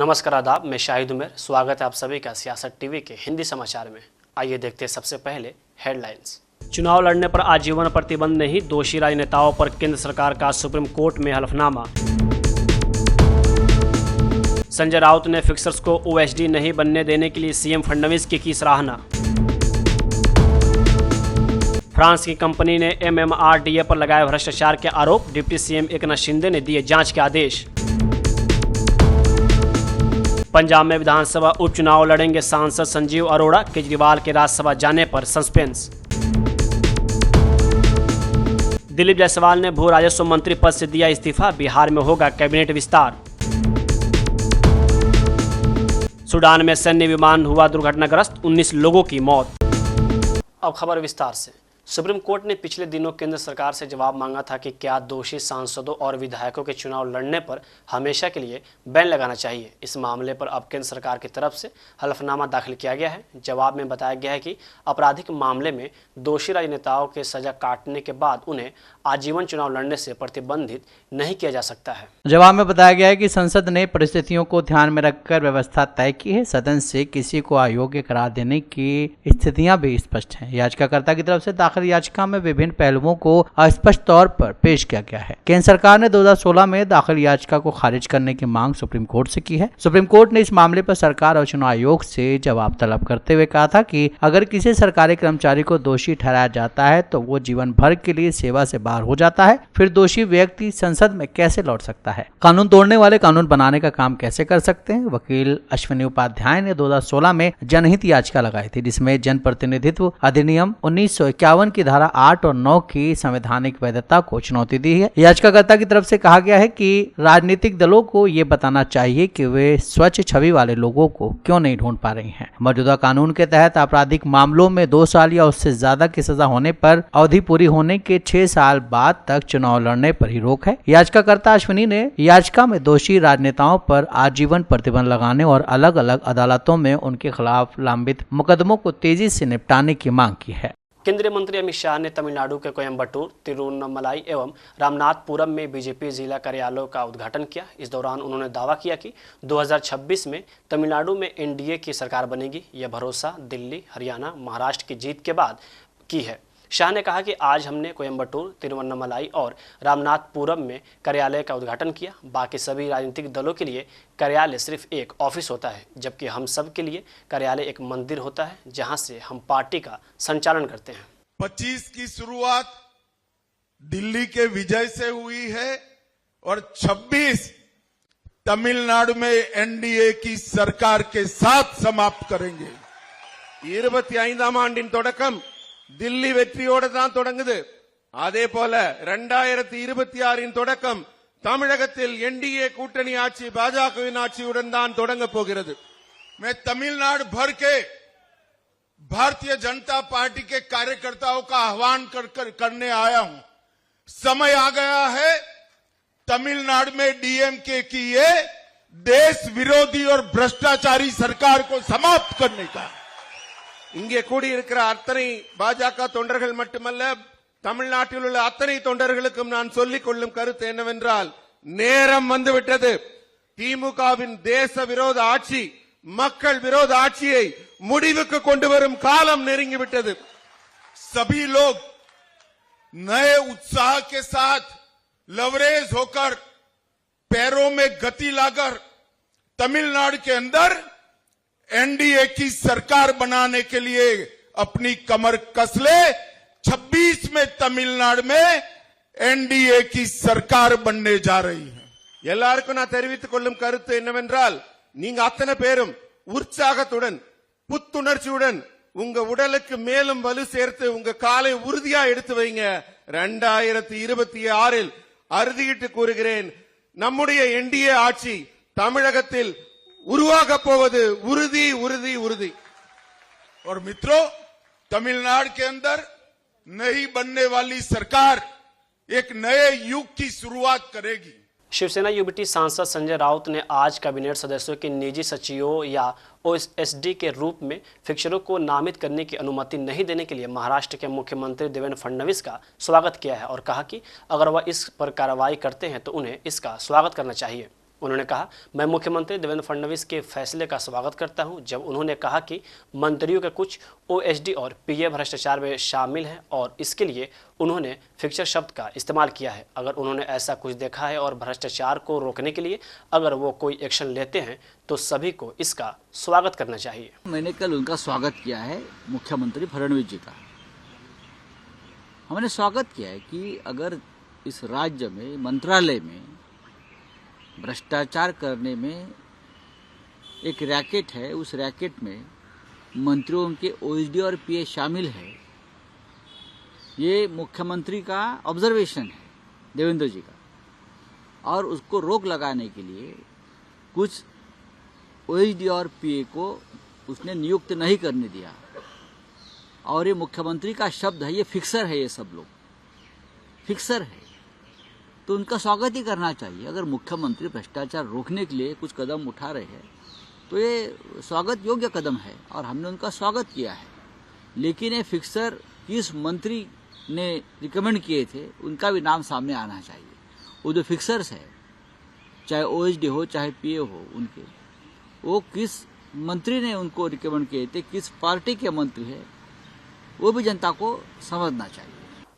नमस्कार, आदाब। मैं शाहिद उमर। स्वागत है आप सभी का सियासत टीवी के हिंदी समाचार में। आइए देखते हैं सबसे पहले हेडलाइंस। चुनाव लड़ने पर आजीवन प्रतिबंध नहीं, दोषी राजनेताओं पर केंद्र सरकार का सुप्रीम कोर्ट में हलफनामा। संजय राउत ने फिक्सर्स को ओएसडी नहीं बनने देने के लिए सीएम फडणवीस की सराहना। फ्रांस की कंपनी ने एमएमआरडीए पर लगाए भ्रष्टाचार के आरोप, डिप्टी सीएम एकनाथ शिंदे ने दिए जांच के आदेश। पंजाब में विधानसभा उपचुनाव लड़ेंगे सांसद संजीव अरोड़ा, केजरीवाल के राज्यसभा जाने पर सस्पेंस। दिलीप जायसवाल ने भू राजस्व मंत्री पद से दिया इस्तीफा, बिहार में होगा कैबिनेट विस्तार। सूडान में सैन्य विमान हुआ दुर्घटनाग्रस्त, 19 लोगों की मौत। अब खबर विस्तार से। सुप्रीम कोर्ट ने पिछले दिनों केंद्र सरकार से जवाब मांगा था कि क्या दोषी सांसदों और विधायकों के चुनाव लड़ने पर हमेशा के लिए बैन लगाना चाहिए। इस मामले पर अब केंद्र सरकार की तरफ से हलफनामा दाखिल किया गया है। जवाब में बताया गया है कि आपराधिक मामले में दोषी राजनेताओं के सजा काटने के बाद उन्हें आजीवन चुनाव लड़ने से प्रतिबंधित नहीं किया जा सकता है। जवाब में बताया गया है कि संसद ने परिस्थितियों को ध्यान में रखकर व्यवस्था तय की है। सदन से किसी को अयोग्य करार देने की स्थितियां भी स्पष्ट हैं। याचिकाकर्ता की तरफ से दाखिल याचिका में विभिन्न पहलुओं को अस्पष्ट तौर पर पेश किया गया है। केंद्र सरकार ने 2016 में दाखिल याचिका को खारिज करने की मांग सुप्रीम कोर्ट से की है। सुप्रीम कोर्ट ने इस मामले पर सरकार और चुनाव आयोग से जवाब तलब करते हुए कहा था कि अगर किसी सरकारी कर्मचारी को दोषी ठहराया जाता है तो वो जीवन भर के लिए सेवा से बाहर हो जाता है, फिर दोषी व्यक्ति संसद में कैसे लौट सकता है? कानून तोड़ने वाले कानून बनाने का काम कैसे कर सकते हैं? वकील अश्विनी उपाध्याय ने 2016 में जनहित याचिका लगाई थी, जिसमें जन प्रतिनिधित्व अधिनियम 1951 की धारा 8 और 9 की संवैधानिक वैधता को चुनौती दी है। याचिकाकर्ता की तरफ से कहा गया है कि राजनीतिक दलों को ये बताना चाहिए कि वे स्वच्छ छवि वाले लोगों को क्यों नहीं ढूंढ पा रही हैं। मौजूदा कानून के तहत आपराधिक मामलों में 2 साल या उससे ज्यादा की सजा होने पर अवधि पूरी होने के 6 साल बाद तक चुनाव लड़ने पर ही रोक है। याचिकाकर्ता अश्विनी ने याचिका में दोषी राजनेताओं पर आजीवन प्रतिबंध लगाने और अलग अलग अदालतों में उनके खिलाफ लंबित मुकदमों को तेजी से निपटाने की मांग की है। केंद्रीय मंत्री अमित शाह ने तमिलनाडु के कोयम्बटूर, तिरुवन्नमलाई एवं रामनाथपुरम में बीजेपी जिला कार्यालयों का उद्घाटन किया। इस दौरान उन्होंने दावा किया कि 2026 में तमिलनाडु में एनडीए की सरकार बनेगी। यह भरोसा दिल्ली, हरियाणा, महाराष्ट्र की जीत के बाद की है। शाह ने कहा कि आज हमने कोयम्बटूर, तिरुवन्नमलाई और रामनाथपुरम में कार्यालय का उद्घाटन किया। बाकी सभी राजनीतिक दलों के लिए कार्यालय सिर्फ एक ऑफिस होता है, जबकि हम सब के लिए कार्यालय एक मंदिर होता है, जहां से हम पार्टी का संचालन करते हैं। 25 की शुरुआत दिल्ली के विजय से हुई है और 26 तमिलनाडु में एनडीए की सरकार के साथ समाप्त करेंगे। 25ஆம் ஆண்டின் தொடக்கம் தில்லி வெற்றியோடு தான் தொடங்குது. அதே போல 2026 தொடக்கம் தமிழகத்தில் एनडीए கூட்டணி ஆட்சி பாஜகவின் ஆட்சியுடன் தான் தொடங்க போகிறது. मैं तमिलनाडु भर के भारतीय जनता पार्टी के कार्यकर्ताओं का आह्वान करने आया हूं। समय आ गया है तमिलनाडु में डीएमके की ये देश विरोधी और भ्रष्टाचारी सरकार को समाप्त करने का। இங்கே கூடியிருக்கிற அத்தனை பாஜக தொண்டர்கள் மட்டுமல்ல, தமிழ்நாட்டில் உள்ள அத்தனை தொண்டர்களுக்கும் நான் சொல்லிக் கொள்ளும் கருத்து என்னவென்றால், நேரம் வந்துவிட்டது. திமுகவின் தேச விரோத ஆட்சி, மக்கள் விரோத ஆட்சியை முடிவுக்கு கொண்டு வரும் காலம் நெருங்கிவிட்டது. सभी लोग नए उत्साह के साथ लवरेज होकर, पैरों में गति लाकर तमिलनाडु के अंदर एनडीए की सरकार बनाने के लिए अपनी कमर कस ले। 26 में तमिलनाडु में एनडीए की सरकार बनने जा रही है। எல்லாருக்கும் நான் தெரிவித்துக் கொள்ளும் கருத்து என்னவென்றால், நீங்க அத்தனை பேரும் உற்சாகத்துடன், புத்துணர்ச்சியுடன் உங்க உடலுக்கு மேலும் வலு சேர்த்து உங்க காலை உறுதியா எடுத்து வைங்க. 2026 அறுதியிட்டு கூறுகிறேன், நம்முடைய एनडीए ஆட்சி தமிழகத்தில் उरुवागा पोवदु उरुदी उरुदी उरुदी। और मित्रों, तमिलनाडु के अंदर नई बनने वाली सरकार एक नए युग की शुरुआत करेगी। शिवसेना यूबीटी सांसद संजय राउत ने आज कैबिनेट सदस्यों के निजी सचिवों या ओएसडी के रूप में फिक्सरों को नामित करने की अनुमति नहीं देने के लिए महाराष्ट्र के मुख्यमंत्री देवेंद्र फडणवीस का स्वागत किया है और कहा कि अगर वह इस पर कार्रवाई करते हैं तो उन्हें इसका स्वागत करना चाहिए। उन्होंने कहा, मैं मुख्यमंत्री देवेंद्र फडणवीस के फैसले का स्वागत करता हूं जब उन्होंने कहा कि मंत्रियों के कुछ ओएसडी और पीए भ्रष्टाचार में शामिल हैं और इसके लिए उन्होंने फिक्सर शब्द का इस्तेमाल किया है। अगर उन्होंने ऐसा कुछ देखा है और भ्रष्टाचार को रोकने के लिए अगर वो कोई एक्शन लेते हैं तो सभी को इसका स्वागत करना चाहिए। मैंने कल उनका स्वागत किया है, मुख्यमंत्री फडणवीस जी का। हमने स्वागत किया है कि अगर इस राज्य में मंत्रालय में भ्रष्टाचार करने में एक रैकेट है, उस रैकेट में मंत्रियों के ओएसडी और पीए शामिल है। ये मुख्यमंत्री का ऑब्जर्वेशन है, देवेंद्र जी का, और उसको रोक लगाने के लिए कुछ ओएसडी और पीए को उसने नियुक्त नहीं करने दिया। और ये मुख्यमंत्री का शब्द है, ये फिक्सर है, ये सब लोग फिक्सर है, तो उनका स्वागत ही करना चाहिए। अगर मुख्यमंत्री भ्रष्टाचार रोकने के लिए कुछ कदम उठा रहे हैं तो ये स्वागत योग्य कदम है और हमने उनका स्वागत किया है। लेकिन ये फिक्सर किस मंत्री ने रिकमेंड किए थे उनका भी नाम सामने आना चाहिए। वो जो फिक्सर्स है, चाहे ओएसडी हो चाहे पीए हो, उनके वो किस मंत्री ने उनको रिकमेंड किए थे, किस पार्टी के मंत्री है, वो भी जनता को समझना चाहिए।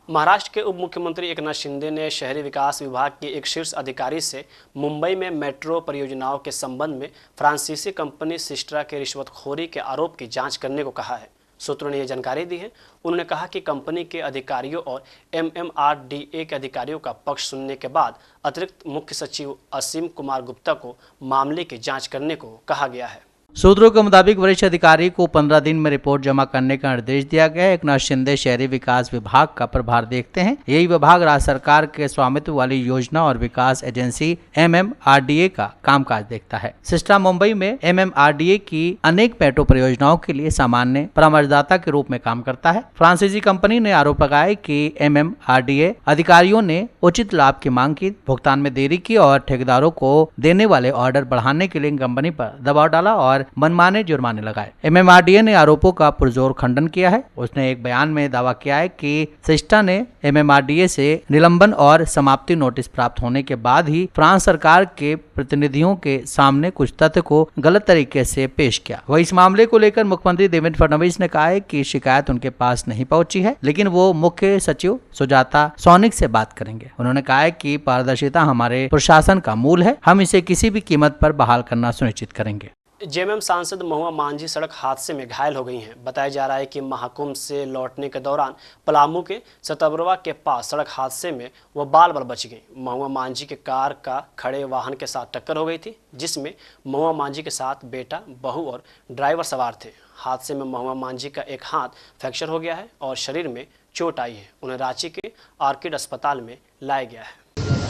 महाराष्ट्र के उप मुख्यमंत्री एकनाथ शिंदे ने शहरी विकास विभाग के एक शीर्ष अधिकारी से मुंबई में मेट्रो परियोजनाओं के संबंध में फ्रांसीसी कंपनी सिस्ट्रा के रिश्वतखोरी के आरोप की जांच करने को कहा है। सूत्रों ने यह जानकारी दी है। उन्होंने कहा कि कंपनी के अधिकारियों और MMRDA के अधिकारियों का पक्ष सुनने के बाद अतिरिक्त मुख्य सचिव असीम कुमार गुप्ता को मामले की जाँच करने को कहा गया है। सूत्रों के मुताबिक वरिष्ठ अधिकारी को 15 दिन में रिपोर्ट जमा करने का निर्देश दिया गया है। एकनाथ शिंदे शहरी विकास विभाग का प्रभार देखते हैं। यही विभाग राज्य सरकार के स्वामित्व वाली योजना और विकास एजेंसी MMRDA का कामकाज देखता है। सिस्ट्रा मुंबई में MMRDA की अनेक मेट्रो परियोजनाओं के लिए सामान्य परामर्शदाता के रूप में काम करता है। फ्रांसीसी कंपनी ने आरोप लगाया कि MMRDA अधिकारियों ने उचित लाभ की मांग की, भुगतान में देरी की और ठेकेदारों को देने वाले ऑर्डर बढ़ाने के लिए कंपनी पर दबाव डाला और मनमाने जुर्माने लगाए। MMRDA ने आरोपों का पुरजोर खंडन किया है। उसने एक बयान में दावा किया है कि सिस्ट्रा ने MMRDA से निलंबन और समाप्ति नोटिस प्राप्त होने के बाद ही फ्रांस सरकार के प्रतिनिधियों के सामने कुछ तथ्य को गलत तरीके से पेश किया। वही इस मामले को लेकर मुख्यमंत्री देवेंद्र फडणवीस ने कहा है कि शिकायत उनके पास नहीं पहुंची है, लेकिन वो मुख्य सचिव सुजाता सौनिक से बात करेंगे। उन्होंने कहा है कि पारदर्शिता हमारे प्रशासन का मूल है, हम इसे किसी भी कीमत पर बहाल करना सुनिश्चित करेंगे। जेएमएम सांसद महुआ मांझी सड़क हादसे में घायल हो गई हैं। बताया जा रहा है कि महाकुंभ से लौटने के दौरान पलामू के सतबरवा के पास सड़क हादसे में वो बाल बाल बच गई। महुआ मांझी के कार का खड़े वाहन के साथ टक्कर हो गई थी, जिसमें महुआ मांझी के साथ बेटा, बहू और ड्राइवर सवार थे। हादसे में महुआ मांझी का एक हाथ फ्रैक्चर हो गया है और शरीर में चोट आई है। उन्हें रांची के आर्किड अस्पताल में लाया गया है।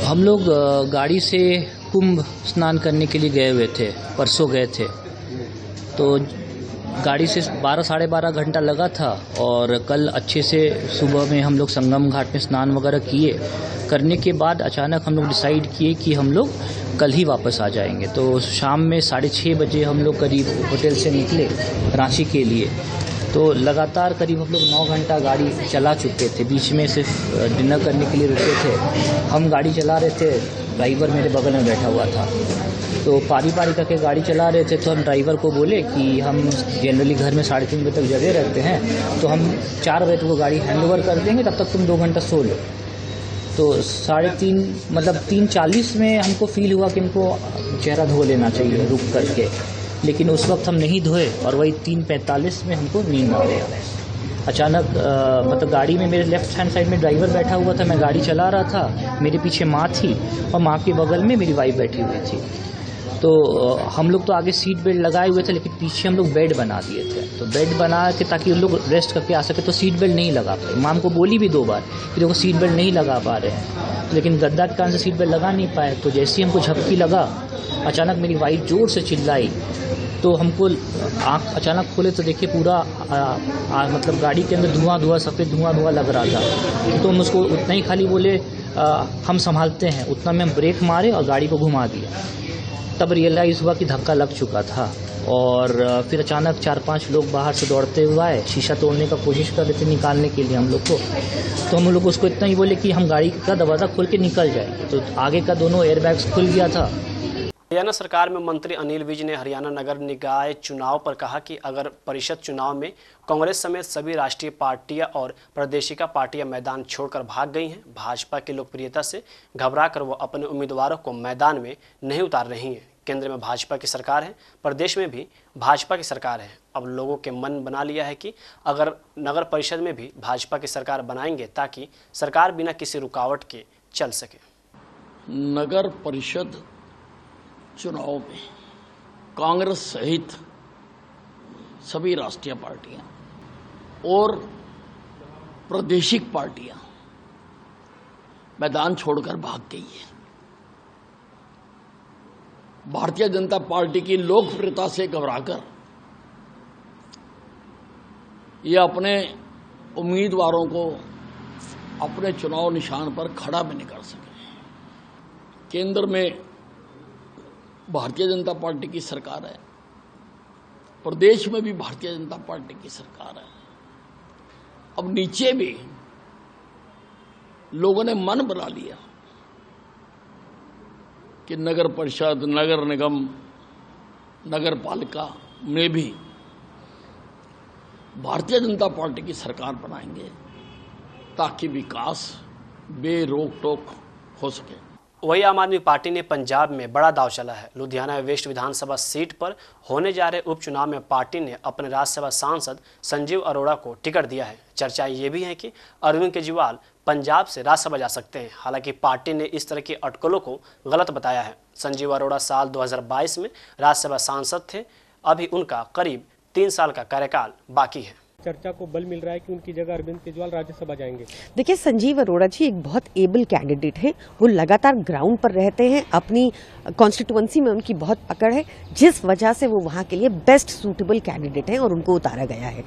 हम लोग गाड़ी से कुंभ स्नान करने के लिए गए हुए थे, परसों गए थे, तो गाड़ी से 12 साढ़े 12 घंटा लगा था और कल अच्छे से सुबह में हम लोग संगम घाट में स्नान वगैरह किए। करने के बाद अचानक हम लोग डिसाइड किए कि हम लोग कल ही वापस आ जाएंगे। तो शाम में 6:30 बजे हम लोग करीब होटल से निकले रांची के लिए। तो लगातार करीब हम लोग 9 घंटा गाड़ी चला चुके थे। बीच में सिर्फ डिनर करने के लिए रुके थे। हम गाड़ी चला रहे थे, ड्राइवर मेरे बगल में बैठा हुआ था। तो पारी करके गाड़ी चला रहे थे, तो हम ड्राइवर को बोले कि हम जनरली घर में 3:30 बजे तक जगे रहते हैं, तो हम 4 बजे तक वो गाड़ी हैंड ओवर कर देंगे, तब तक तुम 2 घंटा सो लो। तो 3:30 मतलब 3:40 में हमको फील हुआ कि इनको चेहरा धो लेना चाहिए रुक करके, लेकिन उस वक्त हम नहीं धोए और वही 3:45 में हमको नींद आ गया। अचानक मतलब गाड़ी में मेरे लेफ्ट हैंड साइड में ड्राइवर बैठा हुआ था, मैं गाड़ी चला रहा था, मेरे पीछे माँ थी और माँ के बगल में मेरी वाइफ बैठी हुई थी। तो हम लोग तो आगे सीट बेल्ट लगाए हुए थे, लेकिन पीछे हम लोग बेड बना दिए थे। तो बेड बना के ताकि उन लोग रेस्ट करके आ सके, तो सीट बेल्ट नहीं लगा पाए। माम को बोली भी 2 बार कि देखो सीट बेल्ट नहीं लगा पा रहे हैं, लेकिन गद्दा के कारण से सीट बेल्ट लगा नहीं पाए। तो जैसे ही हमको झपकी लगा, अचानक मेरी वाइफ जोर से चिल्लाई, तो हमको आँख अचानक खोले तो देखिए पूरा मतलब गाड़ी के अंदर धुआं सफ़ेद धुआं लग रहा था। तो हम उसको उतना ही खाली बोले हम संभालते हैं, उतना में हम ब्रेक मारे और गाड़ी को घुमा दिया। तब रियलाइज़ हुआ कि धक्का लग चुका था और फिर अचानक 4-5 लोग बाहर से दौड़ते हुए आए, शीशा तोड़ने का कोशिश कर रहे थे निकालने के लिए हम लोग को। तो हम लोग उसको इतना ही बोले कि हम गाड़ी का दरवाज़ा खोल के निकल जाए। तो आगे का दोनों एयरबैग्स खुल गया था। हरियाणा सरकार में मंत्री अनिल विज ने हरियाणा नगर निकाय चुनाव पर कहा कि अगर परिषद चुनाव में कांग्रेस समेत सभी राष्ट्रीय पार्टियां और प्रादेशिक पार्टियां मैदान छोड़कर भाग गई हैं, भाजपा की लोकप्रियता से घबराकर वो अपने उम्मीदवारों को मैदान में नहीं उतार रही हैं। केंद्र में भाजपा की सरकार है, प्रदेश में भी भाजपा की सरकार है। अब लोगों के मन बना लिया है कि अगर नगर परिषद में भी भाजपा की सरकार बनाएंगे ताकि सरकार बिना किसी रुकावट के चल सके। नगर परिषद चुनाव में कांग्रेस सहित सभी राष्ट्रीय पार्टियां और प्रादेशिक पार्टियां मैदान छोड़कर भाग गई है। भारतीय जनता पार्टी की लोकप्रियता से घबराकर ये अपने उम्मीदवारों को अपने चुनाव निशान पर खड़ा भी नहीं कर सके। केंद्र में भारतीय जनता पार्टी की सरकार है, प्रदेश में भी भारतीय जनता पार्टी की सरकार है। अब नीचे भी लोगों ने मन बना लिया कि नगर परिषद, नगर निगम, नगर पालिका में भी भारतीय जनता पार्टी की सरकार बनाएंगे ताकि विकास बेरोक टोक हो सके। वही आम आदमी पार्टी ने पंजाब में बड़ा दांव चला है। लुधियाना वेस्ट विधानसभा सीट पर होने जा रहे उपचुनाव में पार्टी ने अपने राज्यसभा सांसद संजीव अरोड़ा को टिकट दिया है। चर्चा ये भी है कि अरविंद केजरीवाल पंजाब से राज्यसभा जा सकते हैं। हालांकि पार्टी ने इस तरह की अटकलों को गलत बताया है। संजीव अरोड़ा साल 2022 में राज्यसभा सांसद थे। अभी उनका करीब 3 साल का कार्यकाल बाकी है। चर्चा को बल मिल रहा है कि उनकी जगह अरविंद केजरीवाल राज्यसभा जाएंगे। देखिए, संजीव अरोड़ा जी एक बहुत एबल कैंडिडेट है। वो लगातार ग्राउंड पर रहते हैं, अपनी कॉन्स्टिट्यूएंसी में उनकी बहुत पकड़ है, जिस वजह से वो वहाँ के लिए बेस्ट सूटेबल कैंडिडेट हैं और उनको उतारा गया है।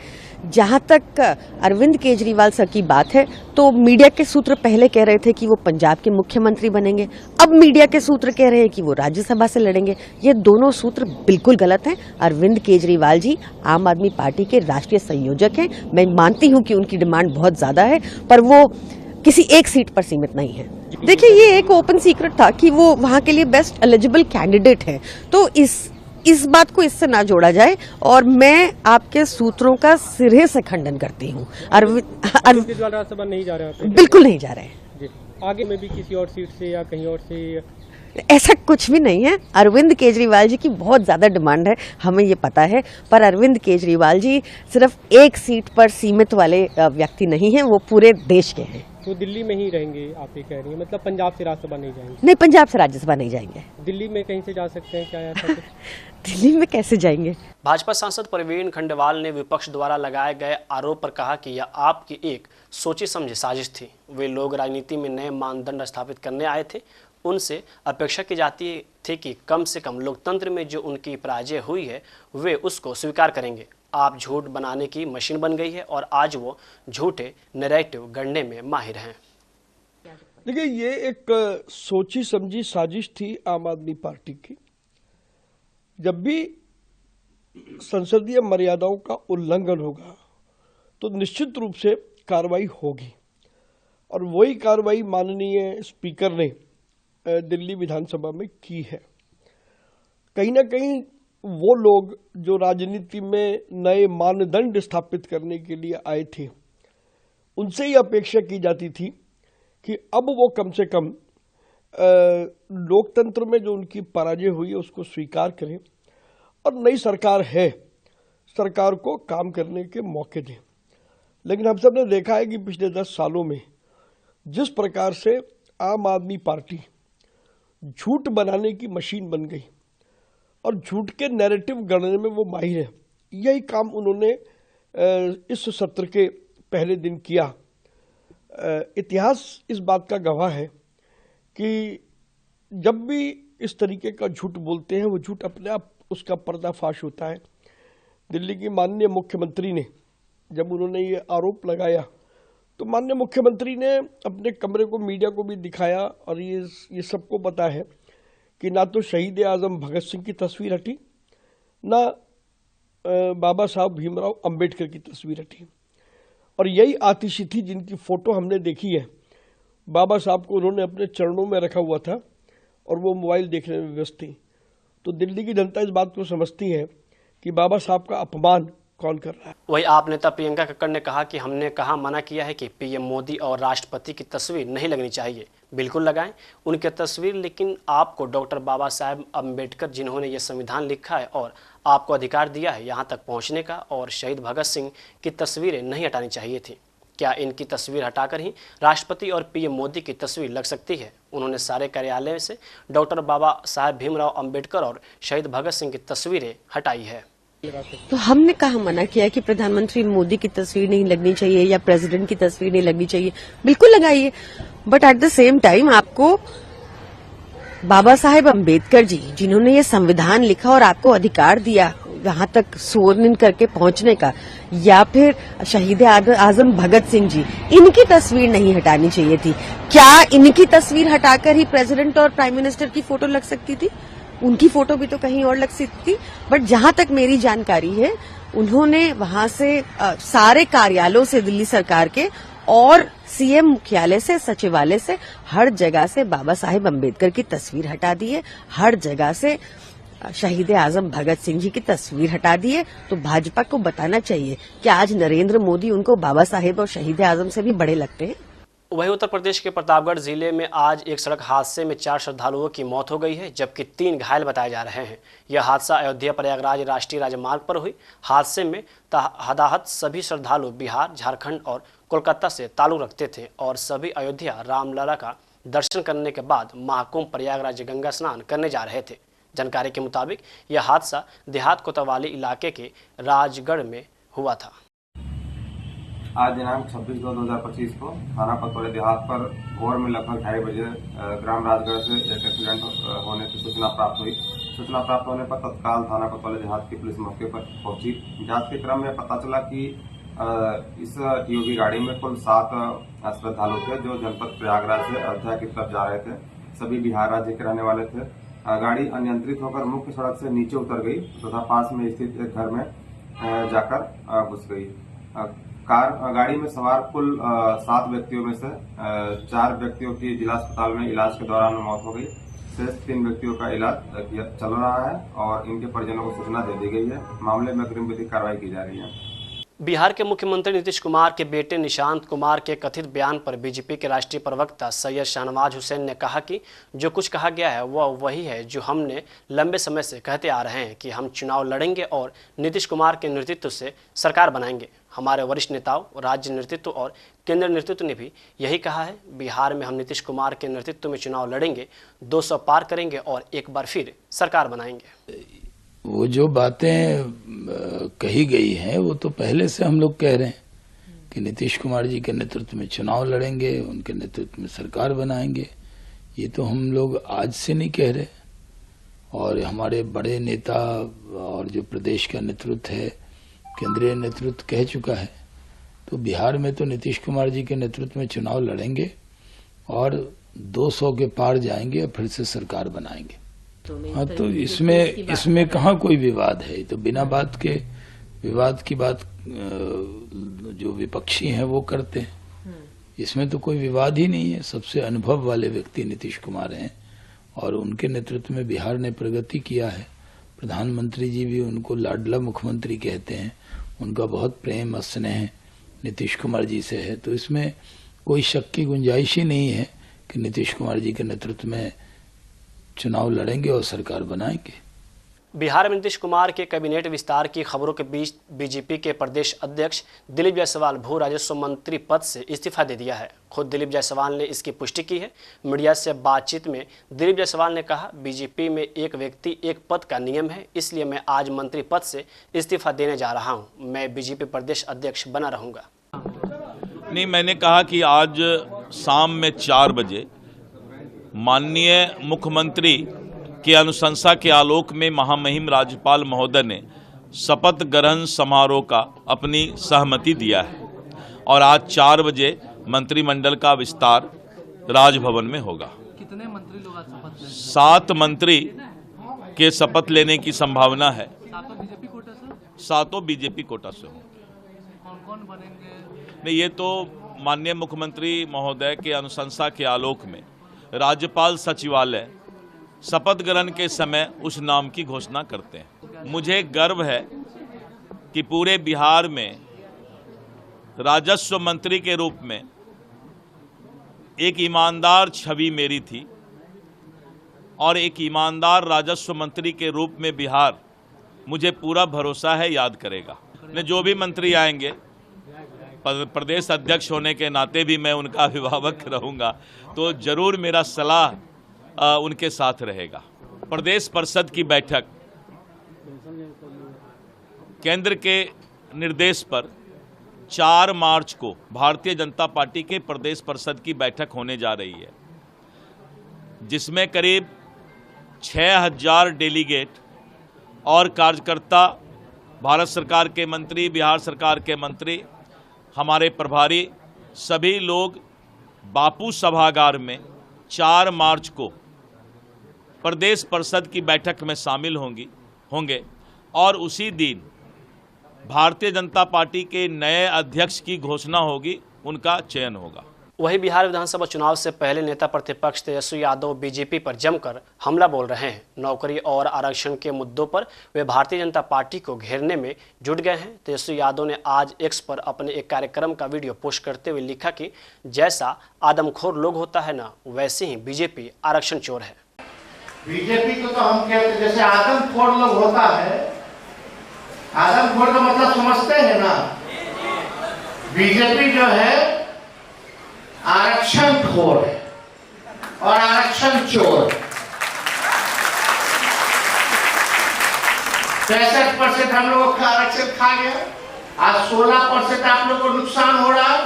जहाँ तक अरविंद केजरीवाल सर की बात है तो मीडिया के सूत्र पहले कह रहे थे कि वो पंजाब के मुख्यमंत्री बनेंगे, अब मीडिया के सूत्र कह रहे हैं कि वो राज्यसभा से लड़ेंगे। ये दोनों सूत्र बिल्कुल गलत हैं। अरविंद केजरीवाल जी आम आदमी पार्टी के राष्ट्रीय संयोजक हैं। मैं मानती हूं कि उनकी डिमांड बहुत ज्यादा है, पर वो किसी एक सीट पर सीमित नहीं है। देखिए, ये एक ओपन सीक्रेट था कि वो वहां के लिए बेस्ट एलिजिबल कैंडिडेट है, तो इस बात को इससे ना जोड़ा जाए और मैं आपके सूत्रों का सिरे से खंडन करती हूँ। अरविंद केजरीवाल राज्यसभा नहीं जा रहे हैं? बिल्कुल नहीं जा रहे हैं। आगे में भी किसी और सीट से या कहीं और से ऐसा कुछ भी नहीं है। अरविंद केजरीवाल जी की बहुत ज्यादा डिमांड है, हमें ये पता है, पर अरविंद केजरीवाल जी सिर्फ एक सीट पर सीमित वाले व्यक्ति नहीं हैं, वो पूरे देश के हैं। तो दिल्ली में ही रहेंगे आप ये कह रही हैं, मतलब पंजाब से राज्यसभा नहीं जाएंगे? नहीं, पंजाब से राज्यसभा नहीं जाएंगे। दिल्ली में कहीं से जा सकते हैं क्या ऐसा कुछ? दिल्ली में कैसे जाएंगे? भाजपा सांसद प्रवीण खंडेलवाल ने विपक्ष द्वारा लगाए गए आरोप पर कहा कि यह आपकी एक सोची समझी साजिश थी। वे लोग राजनीति में नए मानदंड स्थापित करने आए थे। उनसे अपेक्षा की जाती थी कि कम से कम लोकतंत्र में जो उनकी पराजय हुई है वे उसको स्वीकार करेंगे। आप झूठ बनाने की मशीन बन गई है और आज वो झूठे नैरेटिव गढ़ने में माहिर हैं। देखिए, ये एक सोची समझी साजिश थी आम आदमी पार्टी की। जब भी संसदीय मर्यादाओं का उल्लंघन होगा तो निश्चित रूप से कार्रवाई होगी और वही कार्रवाई माननीय स्पीकर ने दिल्ली विधानसभा में की है। कहीं ना कहीं वो लोग जो राजनीति में नए मानदंड स्थापित करने के लिए आए थे, उनसे ही अपेक्षा की जाती थी कि अब वो कम से कम लोकतंत्र में जो उनकी पराजय हुई है उसको स्वीकार करें और नई सरकार है, सरकार को काम करने के मौके दें। लेकिन हम सब ने देखा है कि पिछले 10 सालों में जिस प्रकार से आम आदमी पार्टी झूठ बनाने की मशीन बन गई और झूठ के नैरेटिव गढ़ने में वो माहिर है, यही काम उन्होंने इस सत्र के पहले दिन किया। इतिहास इस बात का गवाह है कि जब भी इस तरीके का झूठ बोलते हैं वो झूठ अपने आप उसका पर्दाफाश होता है। दिल्ली की माननीय मुख्यमंत्री ने जब उन्होंने ये आरोप लगाया तो माननीय मुख्यमंत्री ने अपने कमरे को मीडिया को भी दिखाया और ये सबको पता है कि ना तो शहीद आजम भगत सिंह की तस्वीर हटी, ना बाबा साहब भीमराव अंबेडकर की तस्वीर हटी। और यही आतिशी थी जिनकी फोटो हमने देखी है। बाबा साहब को उन्होंने अपने चरणों में रखा हुआ था और वो मोबाइल देखने में व्यस्त थी। तो दिल्ली की जनता इस बात को समझती है कि बाबा साहब का अपमान कौन कर रहा है। वही आप नेता प्रियंका कक्कड़ ने कहा कि हमने कहा मना किया है कि पीएम मोदी और राष्ट्रपति की तस्वीर नहीं लगनी चाहिए। बिल्कुल लगाएं उनकी तस्वीर, लेकिन आपको डॉक्टर बाबा साहेब अम्बेडकर जिन्होंने ये संविधान लिखा है और आपको अधिकार दिया है यहाँ तक पहुँचने का, और शहीद भगत सिंह की तस्वीरें नहीं हटानी चाहिए थी। क्या इनकी तस्वीर हटाकर ही राष्ट्रपति और पीएम मोदी की तस्वीर लग सकती है? उन्होंने सारे कार्यालय से डॉक्टर बाबा साहेब भीमराव अंबेडकर और शहीद भगत सिंह की तस्वीरें हटाई है। तो हमने कहा मना किया कि प्रधानमंत्री मोदी की तस्वीर नहीं लगनी चाहिए या प्रेसिडेंट की तस्वीर नहीं लगनी चाहिए। बिल्कुल लगाइए, but at the same time आपको बाबा साहेब अम्बेडकर जी जिन्होंने ये संविधान लिखा और आपको अधिकार दिया यहाँ तक स्वर्णिम करके पहुंचने का, या फिर शहीद आजम भगत सिंह जी, इनकी तस्वीर नहीं हटानी चाहिए थी। क्या इनकी तस्वीर हटाकर ही प्रेसिडेंट और प्राइम मिनिस्टर की फोटो लग सकती थी? उनकी फोटो भी तो कहीं और लग सकती थी। बट जहां तक मेरी जानकारी है, उन्होंने वहां से सारे कार्यालयों से, दिल्ली सरकार के और सीएम मुख्यालय से, सचिवालय से, हर जगह से बाबा साहेब अम्बेडकर की तस्वीर हटा दी है। हर जगह से शहीद आजम भगत सिंह जी की तस्वीर हटा दी है। तो भाजपा को बताना चाहिए कि आज नरेंद्र मोदी उनको बाबा साहेब और शहीद आजम से भी बड़े लगते हैं। वहीं उत्तर प्रदेश के प्रतापगढ़ जिले में आज एक सड़क हादसे में 4 श्रद्धालुओं की मौत हो गई है, जबकि 3 घायल बताए जा रहे हैं। यह हादसा अयोध्या प्रयागराज राष्ट्रीय राजमार्ग पर हुई। हादसे में हताहत सभी श्रद्धालु बिहार, झारखंड और कोलकाता से ताल्लुक रखते थे और सभी अयोध्या रामलला का दर्शन करने के बाद महाकुंभ प्रयागराज गंगा स्नान करने जा रहे थे। जानकारी के मुताबिक यह हादसा देहात कोतवाली इलाके के राजगढ़ में हुआ था। आज दिनांक 26/2/2025 को थाना पतौली देहात पर भोर में लगभग 2:30 बजे ग्राम राजगढ़ से एक एक्सीडेंट होने की सूचना प्राप्त हुई। सूचना प्राप्त होने पर तत्काल थाना पतौली देहात की पुलिस मौके पर पहुंची। जांच के क्रम में पता चला कि इस टीओवी गाड़ी में कुल 7 श्रद्धालु थे जो जनपद प्रयागराज से अयोध्या की तरफ जा रहे थे। सभी बिहार राज्य के रहने वाले थे। गाड़ी अनियंत्रित होकर मुख्य सड़क से नीचे उतर गई तथा पास में स्थित एक घर में जाकर घुस गई। गाड़ी में सवार कुल 7 व्यक्तियों में से 4 व्यक्तियों की जिला अस्पताल में इलाज के दौरान मौत हो गई। शेष 3 व्यक्तियों का इलाज चल रहा है और इनके परिजनों को सूचना दे दी गई है। मामले में अग्रिम विधिक कार्रवाई की जा रही है। बिहार के मुख्यमंत्री नीतीश कुमार के बेटे निशांत कुमार के कथित बयान पर बीजेपी के राष्ट्रीय प्रवक्ता सैयद शाहनवाज हुसैन ने कहा कि जो कुछ कहा गया है वह वही है जो हमने लंबे समय से कहते आ रहे हैं कि हम चुनाव लड़ेंगे और नीतीश कुमार के नेतृत्व से सरकार बनाएंगे। हमारे वरिष्ठ नेताओं, राज्य नेतृत्व और केंद्रीय नेतृत्व ने भी यही कहा है। बिहार में हम नीतीश कुमार के नेतृत्व में चुनाव लड़ेंगे, 200 पार करेंगे और एक बार फिर सरकार बनाएंगे। वो जो बातें कही गई हैं वो तो पहले से हम लोग कह रहे हैं कि नीतीश कुमार जी के नेतृत्व में चुनाव लड़ेंगे, उनके नेतृत्व में सरकार बनाएंगे। ये तो हम लोग आज से नहीं कह रहे, और हमारे बड़े नेता और जो प्रदेश का नेतृत्व है, केंद्रीय नेतृत्व कह चुका है। तो बिहार में तो नीतीश कुमार जी के नेतृत्व में चुनाव लड़ेंगे और 200 के पार जाएंगे और फिर से सरकार बनाएंगे। हाँ, तो इसमें कहाँ कोई विवाद है? तो बिना बात के विवाद की बात जो विपक्षी हैं वो करते हैं। इसमें तो कोई विवाद ही नहीं है। सबसे अनुभव वाले व्यक्ति नीतीश कुमार हैं और उनके नेतृत्व में बिहार ने प्रगति किया है। प्रधानमंत्री जी भी उनको लाडला मुख्यमंत्री कहते हैं। उनका बहुत प्रेम और स्नेह नीतीश कुमार जी से है। तो इसमें कोई शक की गुंजाइश ही नहीं है कि नीतीश कुमार जी के नेतृत्व में चुनाव लड़ेंगे और सरकार बनाएंगे। बिहार में नीतीश कुमार के कैबिनेट विस्तार की खबरों के बीच बीजेपी के प्रदेश अध्यक्ष दिलीप जायसवाल भू राजस्व मंत्री पद से इस्तीफा दे दिया है। खुद दिलीप जायसवाल ने इसकी पुष्टि की है। मीडिया से बातचीत में दिलीप जायसवाल ने कहा, बीजेपी में एक व्यक्ति एक पद का नियम है, इसलिए मैं आज मंत्री पद से इस्तीफा देने जा रहा हूं। मैं बीजेपी प्रदेश अध्यक्ष बना रहूंगा। नहीं, मैंने कहा कि आज शाम में 4 बजे माननीय मुख्यमंत्री की अनुशंसा के आलोक में महामहिम राज्यपाल महोदय ने शपथ ग्रहण समारोह का अपनी सहमति दिया है और आज 4 बजे मंत्रिमंडल का विस्तार राजभवन में होगा। कितने मंत्री लोग आज शपथ लेंगे? 7 मंत्री के शपथ लेने की संभावना है। 7 बीजेपी कोटा से? 7 बीजेपी कोटा से होंगे। कौन बनेंगे? नहीं, ये तो माननीय मुख्यमंत्री महोदय के अनुशंसा के आलोक में राज्यपाल सचिवालय शपथ ग्रहण के समय उस नाम की घोषणा करते हैं। मुझे गर्व है कि पूरे बिहार में राजस्व मंत्री के रूप में एक ईमानदार छवि मेरी थी और एक ईमानदार राजस्व मंत्री के रूप में बिहार मुझे पूरा भरोसा है याद करेगा। जो भी मंत्री आएंगे, प्रदेश अध्यक्ष होने के नाते भी मैं उनका अभिभावक रहूंगा, तो जरूर मेरा सलाह उनके साथ रहेगा। प्रदेश परिषद की बैठक केंद्र के निर्देश पर 4 मार्च को भारतीय जनता पार्टी के प्रदेश परिषद की बैठक होने जा रही है, जिसमें करीब 6000 डेलीगेट और कार्यकर्ता, भारत सरकार के मंत्री, बिहार सरकार के मंत्री, हमारे प्रभारी, सभी लोग बापू सभागार में 4 मार्च को प्रदेश परिषद की बैठक में शामिल होंगे और उसी दिन भारतीय जनता पार्टी के नए अध्यक्ष की घोषणा होगी, उनका चयन होगा। वहीं बिहार विधानसभा चुनाव से पहले नेता प्रतिपक्ष तेजस्वी यादव बीजेपी पर जमकर हमला बोल रहे हैं। नौकरी और आरक्षण के मुद्दों पर वे भारतीय जनता पार्टी को घेरने में जुट गए हैं। तेजस्वी यादव ने आज एक्स पर अपने एक कार्यक्रम का वीडियो पोस्ट करते हुए लिखा कि जैसा आदमखोर लोग होता है ना, वैसे ही बीजेपी आरक्षण चोर है। बीजेपी को तो हम कहते हैं जैसे आदमखोर लोग होता है, आदमखोर का मतलब समझते हैं ना। बीजेपी जो है आरक्षण खोर है और आरक्षण चोर। 65% हम लोगों का आरक्षण खा गया, आज 16% आप लोगों को नुकसान हो रहा है।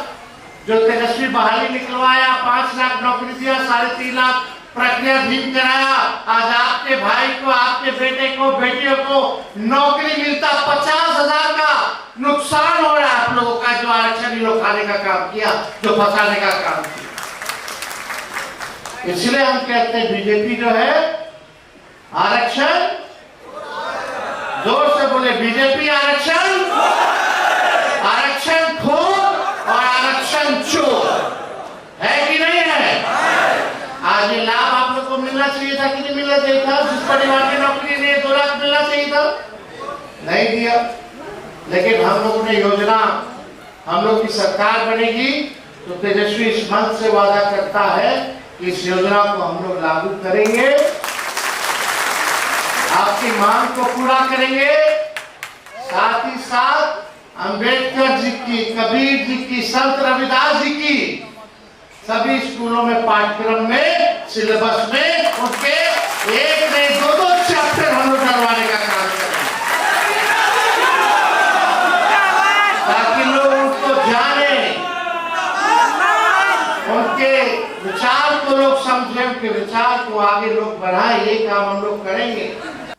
जो तेजस्वी बहाली निकलवाया, 5 लाख नौकरी दिया, 3.5 लाख प्रक्रियाधीन कराया, आज आपके भाई को, आपके बेटे को, बेटियों को नौकरी मिलता 50,000 का नुकसान हो रहा है आप लोगों का। जो आरक्षण लोग खाने का काम किया, जो फंसाने का काम किया। इसलिए हम कहते हैं बीजेपी जो है आरक्षण, जोर से बोले बीजेपी आरक्षण, आरक्षण खोर और आरक्षण चोर है कि नहीं है? आज ये लाभ आप लोग को मिलना चाहिए था कि नहीं मिलना चाहिए था? जिस परिवार की नौकरी नहीं 2 लाख मिलना चाहिए था, नहीं दिया। लेकिन हम लोगों ने योजना, हम लोग की सरकार बनेगी तो तेजस्वी इस मंच से वादा करता है कि इस योजना को हम लोग लागू करेंगे, आपकी मांग को पूरा करेंगे। साथ ही साथ अंबेडकर जी की, कबीर जी की, संत रविदास जी की सभी स्कूलों में, पाठ्यक्रम में, सिलेबस में उनके 1 नहीं 2 चैप्टर हम लोग करवाने का काम करेंगे, ताकि लोग उनको जाने, उनके विचार को लोग समझें, उनके विचार को आगे लोग बढ़ाएं। ये काम हम लोग करेंगे।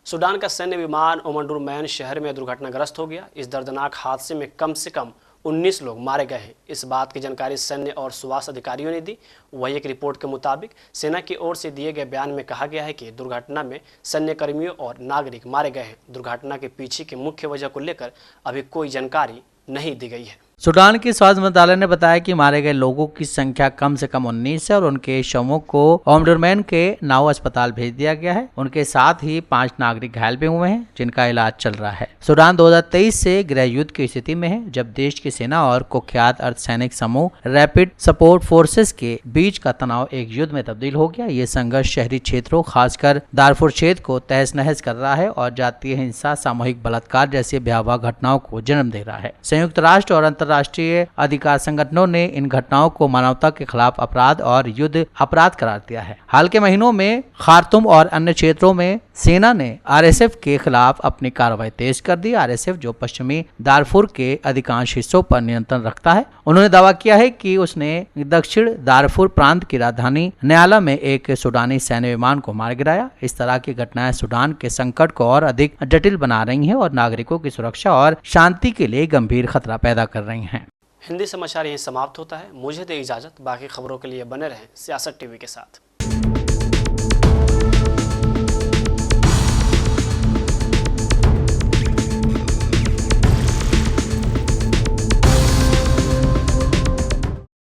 सूडान का सैन्य विमान ओमडुरमैन शहर में दुर्घटनाग्रस्त हो गया। इस दर्दनाक हादसे में कम से कम 19 लोग मारे गए हैं। इस बात की जानकारी सैन्य और स्वास्थ्य अधिकारियों ने दी। वही एक रिपोर्ट के मुताबिक सेना की ओर से दिए गए बयान में कहा गया है कि दुर्घटना में सैन्य कर्मियों और नागरिक मारे गए हैं। दुर्घटना के पीछे की मुख्य वजह को लेकर अभी कोई जानकारी नहीं दी गई है। सूडान के स्वास्थ्य मंत्रालय ने बताया कि मारे गए लोगों की संख्या कम से कम 19 है और उनके शवों को ओमडुरमैन के नाओ अस्पताल भेज दिया गया है। उनके साथ ही 5 नागरिक घायल भी हुए हैं, जिनका इलाज चल रहा है। सूडान 2023 से गृह युद्ध की स्थिति में है, जब देश की सेना और कुख्यात अर्धसैनिक समूह रैपिड सपोर्ट फोर्सेस के बीच का तनाव एक युद्ध में तब्दील हो गया। ये संघर्ष शहरी क्षेत्रों, खासकर दारफुर क्षेत्र को तहस नहस कर रहा है और जातीय हिंसा, सामूहिक बलात्कार जैसी भयावह घटनाओं को जन्म दे रहा है। संयुक्त राष्ट्र और अंतर्राष्ट्रीय अधिकार संगठनों ने इन घटनाओं को मानवता के खिलाफ अपराध और युद्ध अपराध करार दिया है। हाल के महीनों में खार्तूम और अन्य क्षेत्रों में सेना ने आरएसएफ के खिलाफ अपनी कार्रवाई तेज कर दी। आरएसएफ, जो पश्चिमी दारफुर के अधिकांश हिस्सों पर नियंत्रण रखता है, उन्होंने दावा किया है कि उसने दक्षिण दारफुर प्रांत की राजधानी न्याला में एक सूडानी सैन्य विमान को मार गिराया। इस तरह की घटनाएं सूडान के संकट को और अधिक जटिल बना रही हैं और नागरिकों की सुरक्षा और शांति के लिए गंभीर खतरा पैदा कर रही हैं। हिंदी समाचार यहीं समाप्त होता है। मुझे दे इजाजत। बाकी खबरों के लिए बने रहें सियासत टीवी के साथ।